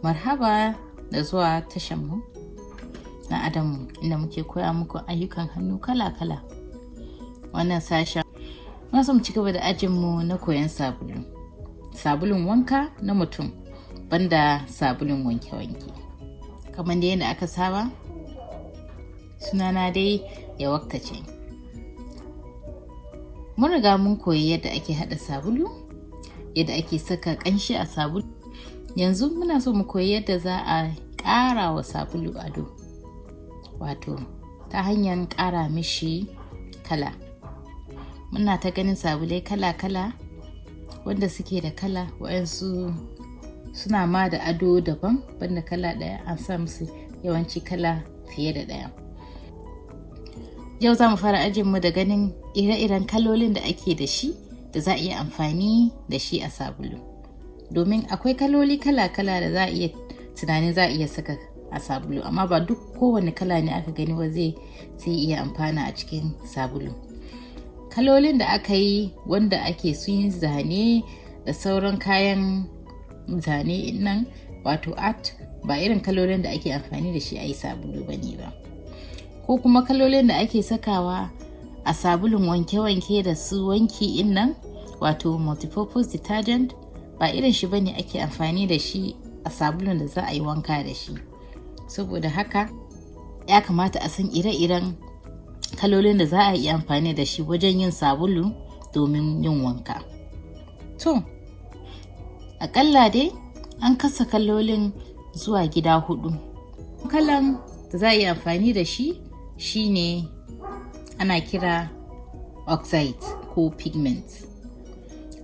Marhaba da zuwa tashanmu na Adamu, inda muke koya muku ayyukan hannu kala-kala. Wannan sashen muna so mu ci gaba da ajinmu na koyon sabulu. Sabulun wanka na mutum banda sabulun wanke-wanke. Kamar da yadda aka saba, sunana dai Yawakta ce. Mun riga mun koyi yadda ake haɗa sabulu, yadda ake saka ƙanshi a sabulu. Yanzu muna so mu koyi yadda za a ƙara wa sabulu ado, wato ta hanyar ƙara mishi kala. Muna ta ganin sabulai kala-kala wanda suke da kala, waɗansu suna ma da ado daban banda kala ɗaya, an sa musu yawanci kala fiye da ɗaya. Yau za mu fara ajinmu da ganin ire-iren kalolin da ake da shi da za a iya amfani da shi a sabulu. Domin akwai kaloli kala-kala da za a iya tunanin za a iya saka a sabulu, amma ba duk kowane kala ne aka gani ba zai iya amfana a cikin sabulu. Kalolin da aka yi wanda ake sun yi zane da sauran kayan zane nan, wato art, ba irin kalolin da ake amfani da shi a yi sabulu ba ne ba. Ko kuma kalolin da ake sakawa a sabulun wanke-wanke da su wanki nan, wato multipurpose detergent, ba irin shi bane ake amfani da shi a sabulun da za a yi wanka da shi. Saboda haka ya kamata a san ire-iren kalolin da za a yi amfani da shi wajen yin sabulu domin yin wanka. To, akalla dai an kasa kalolin zuwa gida 4. Kalan da za a yi amfani da shi shine ana kira oxide ko pigment.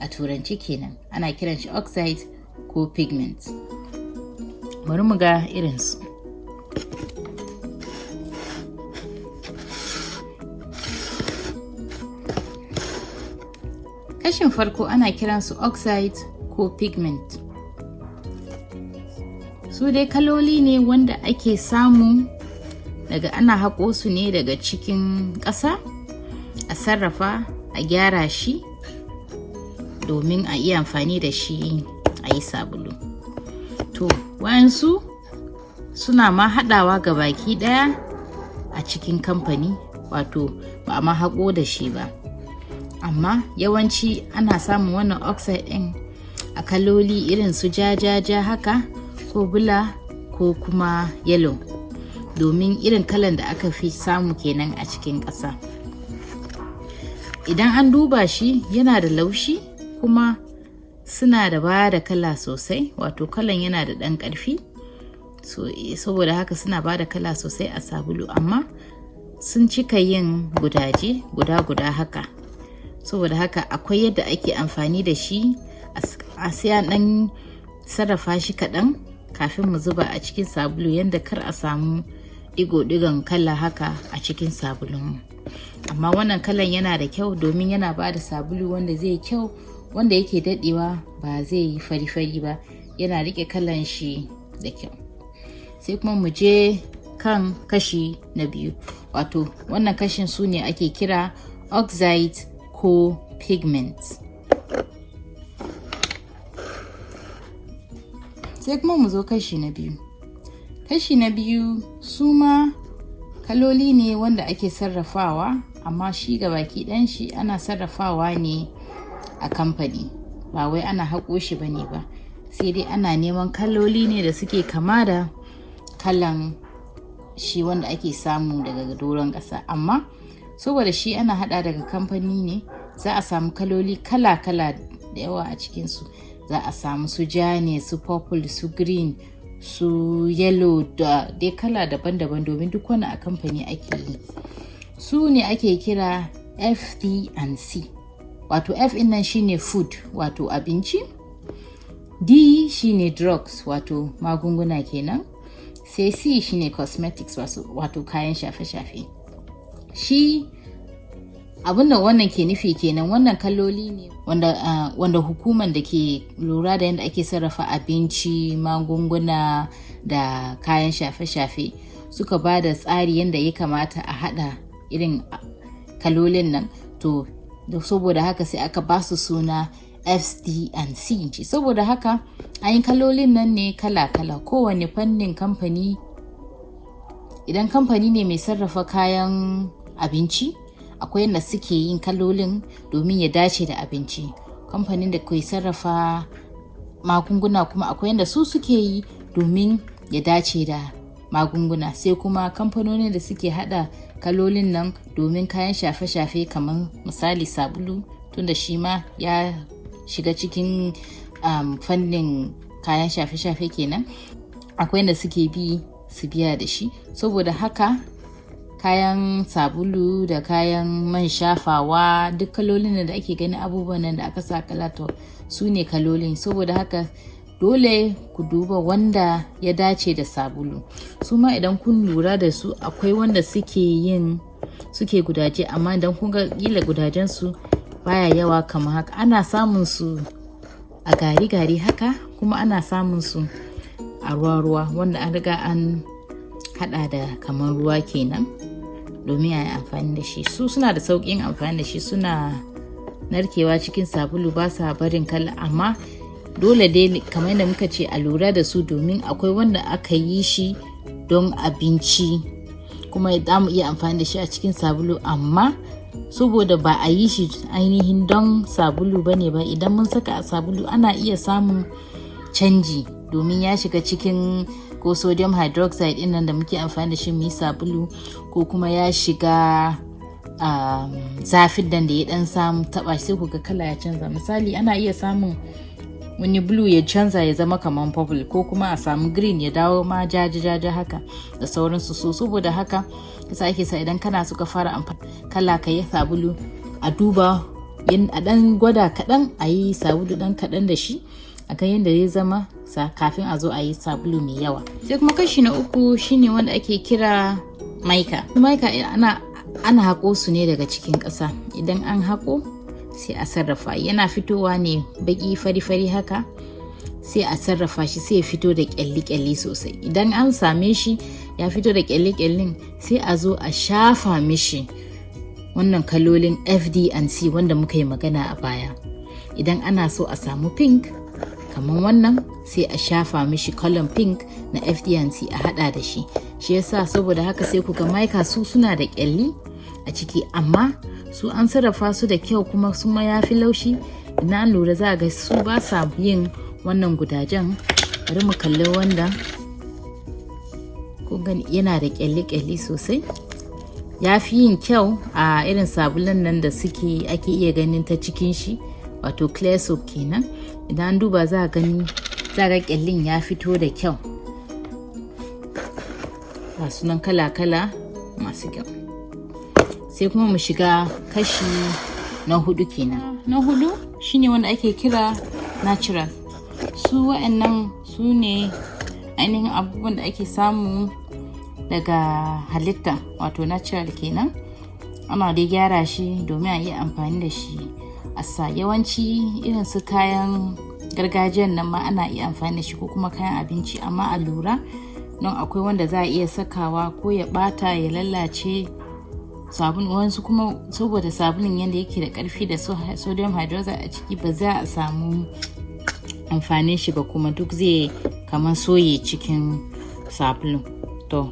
A turanci kenan ana kiran shi oxide ko pigment. Bari mu ga irinsu. Kashin farko ana kiransu oxide ko pigment. Su dai kaloli ne wanda ake samu daga, ana haƙo su ne daga cikin ƙasa, a sarrafa, a gyara shi domin a iya amfani da shi a yi sabulu. To, wayansu suna ma haɗawa ga baki ɗaya a cikin kamfani, wato ba a ma haƙo da shi ba. Amma yawanci ana samun wannan oxide ɗin a kaloli irin su ja-ja-ja haka, ko bula, ko kuma yellow, domin irin kalan da aka fi samu kenan a cikin ƙasa. Idan an duba shi yana da laushi, kuma suna da ba da kala sosai, wato kalan yana da ɗan ƙarfi, saboda haka suna ba da kala sosai a sabulu, amma sun cika yin gudaje guda haka. Saboda haka akwai yadda ake amfani da shi, a sai ɗan sarrafa shi kaɗan kafin mu zuba a cikin sabulu, yadda kar a samu digo-digon kala haka a cikin sabulun. Amma wannan kalan yana da kyau domin yana ba da sabulu wanda zai kyau, wanda yake daɗewa, ba zai yi fari-fari ba, yana riƙe kalan shi da kyau. Sai kuma mu je kan kashi na biyu, wato wannan kashin su ne ake kira oxide ko pigment. Sai kuma mu zo kashi na biyu. Kashi na biyu su ma kaloli ne wanda ake sarrafawa, amma shi gabaki ɗan shi ana sarrafawa ne a kamfani, ba wai ana haƙo shi ba ne ba. Sai dai ana neman kaloli ne da suke kama da kalan shi wanda ake samu daga doron ƙasa, amma saboda shi ana haɗa daga kamfani ne, za a samu kaloli kala-kala da yawa a cikinsu. Za a samu su ja ne, su purple, su green, su yellow, da dai kala daban-daban, domin duk wani a kamfani ake yi. Su ne ake kira F, D and C. Wato F in nan shine food, wato abinci. D shine drugs, wato magunguna kenan. Sai C shine cosmetics, wato kayan shafe-shafe. Shi abinda wannan ke nufi kenan, wannan kaloli ne wanda hukumar da ke lura da yadda ake sarrafa abinci, magunguna da kayan shafe-shafe suka ba da tsari yadda ya kamata a haɗa irin kalolin nan. To saboda haka sai aka ba su suna FD&C. Saboda haka ayin kalolin nan ne kala-kala, kowane fannin kamfani. Idan kamfani ne mai sarrafa kayan abinci, akwai yadda suke yin kalolin domin ya dace da abinci. Kamfanin da ke sarrafa magunguna kuma akwai yadda su suke yi domin ya dace da magunguna. Sai kuma kamfanonin da suke hada kalolin nan domin kayan shafe-shafe, kamar misali sabulu, tunda shi ma ya shiga cikin fannin kayan shafe-shafe kenan. Akwai yadda suke bi su biya da shi. Saboda haka kayan sabulu da kayan man shafawa, duk kalolin da ake gani, abubuwan nan da aka sa kala, to su ne kalolin. Saboda haka dole ku duba wanda ya dace da sabulu. Su ma idan kun lura da su, akwai wanda suke gudaje, amma idan kun ga kila gudajen su baya yawa kamar haka. Ana samun su a gari-gari haka, kuma ana samun su a ruwa-ruwa, wanda an riga an hada da kamar ruwa kenan domin a yi amfani da shi. Su suna da sauƙin amfani da shi, suna narkewa cikin sabulu, ba sa barin kala. Amma dole dai kamar yadda muka ce a lura da su, domin akwai wanda aka yi shi don abinci kuma za mu iya amfani da shi a cikin sabulu, amma saboda ba a yi shi ainihin don sabulu ba ne ba, idan mun saka a sabulu ana iya samun canji, domin ya shiga cikin ko sodium hydroxide ɗin nan da muke amfani da shi mu yi sabulu, ko kuma ya shiga zafin da ya dan samu taba sai ku ga kala ya canza. Misali, ana iya samun wani blue ya canza ya zama kaman purple, ko kuma a samu green ya dawo ma jaja haka da sauransu. So saboda haka yasa ake sa idan kana so ka fara amfani kala ka yi sabulu, a duba a dan gwada kaɗan, a yi sabulu dan kaɗan da shi, a kan yadda zai zama kafin a zo a yi sabulu mai yawa. Sai kuma kashi na uku shine wanda ake kira maika. Maika ana haƙo su ne daga cikin ƙasa. Idan an haƙo sai a sarrafa, yana fitowa ne baki fari haka, sai a sarrafa shi sai ya fito da ƙyalli sosai. Idan an same shi ya fito da ƙyallin, sai a zo a shafa mishi wannan kalolin FD&C wanda muka yi magana a baya. Idan ana so a samu pink kamar wannan, sai a shafa mishi kalan pink na FD&C a hada da shi. Shi yasa saboda haka sai ku ga maika su suna da ƙyalli a ciki, amma su an sarrafa su da kyau, kuma su ma ya fi laushi. Idan an lura za a ga su ba sa yin wannan gudajen. Bari mu kalli wanda kun gani yana da ƙyalli sosai. Ya fi yin kyau a irin sabulan nan da ake iya ganin ta cikin shi, wato clear soap kenan. Idan an duba za a ga ƙyallin ya fito da kyau. Ga sunan kala-kala masu kyau. Sai kuma mu shiga kashi na 4 kenan. Na 4 shine wanda ake kira natural. Su wa'annan su ne ainihin abubuwan da ake samu daga halitta, wato natural kenan. Ana dai gyara shi domin a yi amfani da shi a sa. Yawanci irin su kayan gargajiyan nan ma ana iya amfani da shi, ko kuma kayan abinci. Amma a lura don akwai wanda za a iya sakawa ko ya bata ya lallace sabulu. Wasu kuma saboda sabulun yadda yake da karfi da sodium hydroxide a ciki, ba za a samu amfanin shi ba, kuma duk zai kamar soye cikin sabulun. To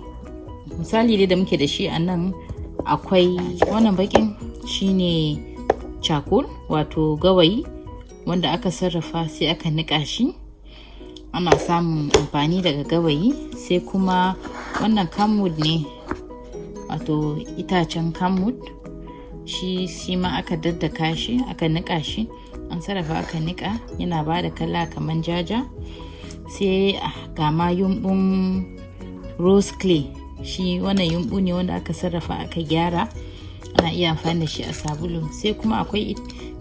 misali dai da muke da shi a nan, akwai wannan bakin shine charcoal, wato gawayi wanda aka sarrafa sai aka nika shi. Ana samun amfani daga gawayi. Sai kuma wannan camwood ne, wato itacen camwood, shi ma aka daddaka shi, aka nika shi, an sarrafa aka nika, yana ba da kala kaman jaja. Sai ga ma yumbun rose clay, shi wannan yumbu ne wanda aka sarrafa aka gyara, ana iya amfani da shi a sabulu. Sai kuma akwai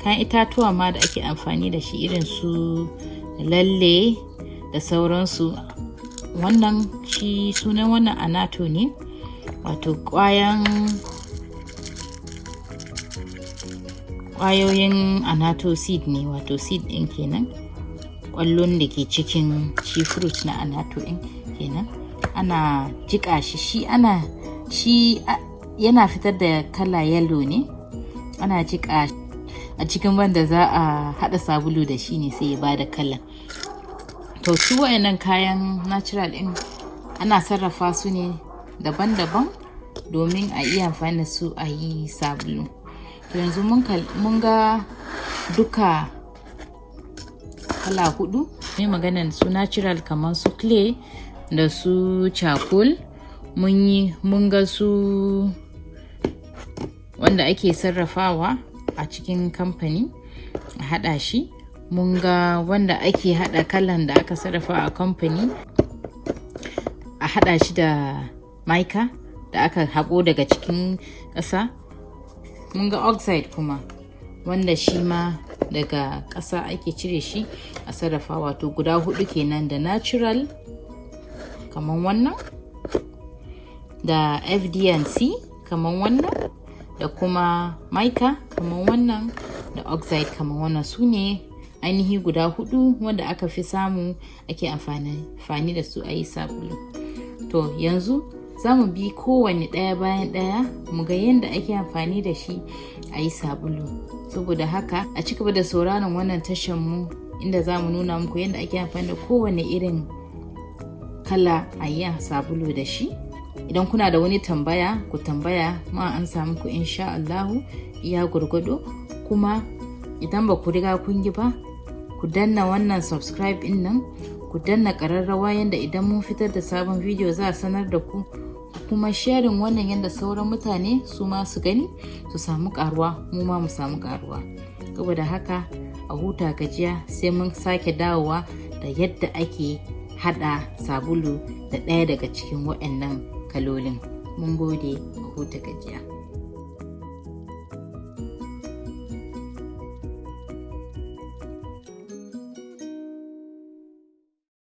kayan itatuwa ma da ake amfani da shi, irin su lalle da sauransu. Wannan shi sunan wannan anato ne, wato ƙwayoyin anato seed ne, wato seed ɗin kenan, ƙwallon da ke cikin shi fruit na anato ɗin kenan. Ana jiƙa shi, yana fitar da kala yellow ne. Ana jiƙa a cikin wanda za a haɗa sabulu da shi ne sai ya bada kala. To su wayannan kayan natural ɗin ana sarrafa su ne daban-daban domin a iya amfani da su a yi sabulu. To yanzu mun ga duka kala 4. Mai maganan su natural kamar su clay da su charcoal. Mun ga su wanda ake sarrafawa a cikin kamfani a haɗa shi. Mun ga wanda ake haɗa kalan da aka sarrafa a kamfani a haɗa shi da mica da aka haƙo daga cikin ƙasa. Mun ga oxide kuma wanda shi ma daga ƙasa ake cire shi a sarrafa, wato guda 4 kenan, da natural kaman wannan, da FD&C kaman wannan, da kuma mica kaman wannan, da oxide kaman wannan. Su ne ainihi guda 4 wanda aka fi samu ake amfani da su a yi sabulu. To yanzu za mu bi kowane ɗaya bayan ɗaya mu ga yadda ake amfani da shi a yi sabulu. Saboda haka a ci gaba da sauraron wannan tashan mu inda za mu nuna muku yadda ake amfani da kowane irin kala a yi sabulu da shi. Idan kuna da wani tambaya ku tambaya, ma an samu ku insha Allahu iya gurgudu. Kuma idan ba ku riga kun yi ba, ku danna wannan subscribe din nan, ku danna ƙararrawa yanda idan mun fitar da sabon video za a sanar da ku. Kuma sharing wannan yanda sauran mutane su ma su gani su samu karuwa, mu ma mu samu karuwa. Saboda haka a huta gajiya, sai mun sake dawowa da yadda ake hada sabulu da ɗaya daga cikin waɗannan kalolin. Mun gode, a huta gajiya.